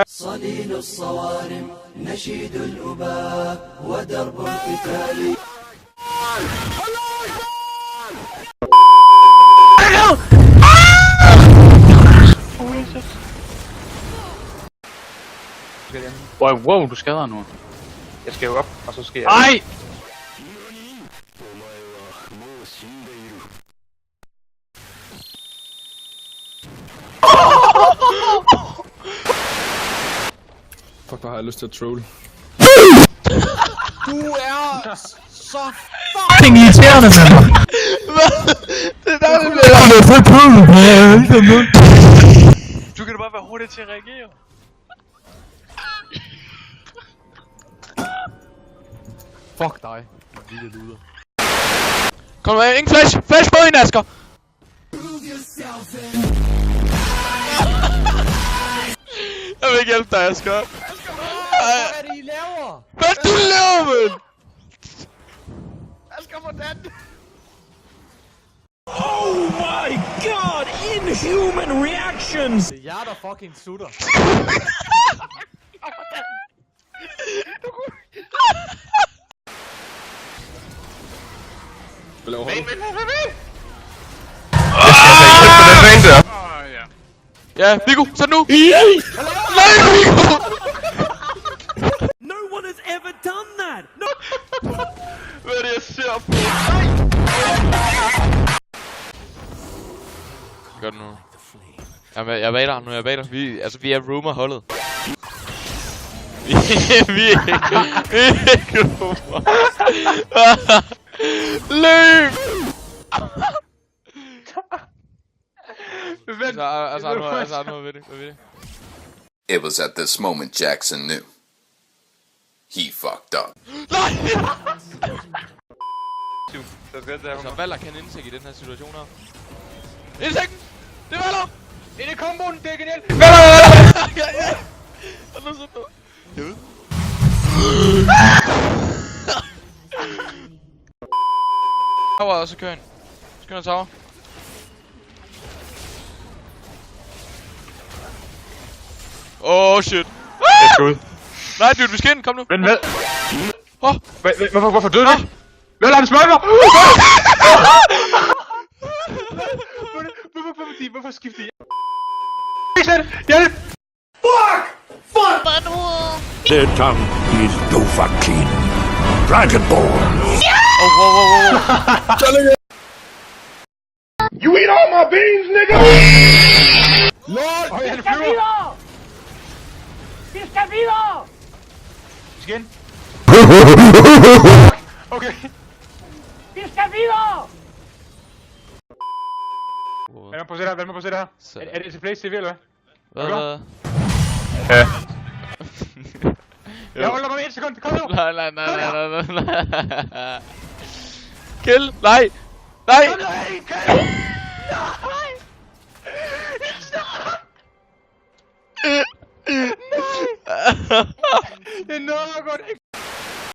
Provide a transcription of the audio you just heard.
صليل الصوارم نشيد الأباء ودرب القتال. Wow, du skader nu. Jeg skal jo op, og så skal jeg... Ej! Fuck, hvor har jeg lyst til at troll. Du er så fucking irriterende, mand! Det der, det Du kan da bare være hurtig til at reagere. Fuck dig, lille luder. Kom nu, ingen flash! Flash på hende, Asger! Jeg vil ikke hjælpe dig, Asger. Asger, hvad er det, I laver? Hvad du laver, mand? Asger, hvordan? Oh my god! Inhuman reactions! Det er jer, der fucking sutter. Hvad laver du? Ja, Viggo, så nu! Nej, Viggo! No one has ever done that! No! Hvad er det, jeg ser på? Gør det nu. Jamen, jeg er bag dig nu, jeg er bag dig. Vi er rumor-holdet. Vi er ikke rumor. Løb! Altså, nu ved det. It was at this moment Jackson knew. He fucked up. Nej! Så Valder kan indsæk i den her situation her. Indsækken! Det er Valder! Ind i komboen, det er genialt! Ja! Og nu så nu. Tower også køen. Skynd dig tower. Oh shit. Nej, dude, vi skal ind, kom nu. Men hvad? Hvorfor døde du? Hvad lader han smøger? Hvorfor skifter jeg? Hjælp! Their tongue is Dovahkiin. Dragonborn! You eat all my beans, nigga! LOL! Han flyver! Vi skal videre! Vi skal ind. Okay. Vi skal videre! Vær med på at se det her. Er det til Play TV, eller hvad? Hvad? Ja. Jeg holder mig med 1 sekund, kom nu! Nej. Kill! Nej! Nej! Det er noget godt.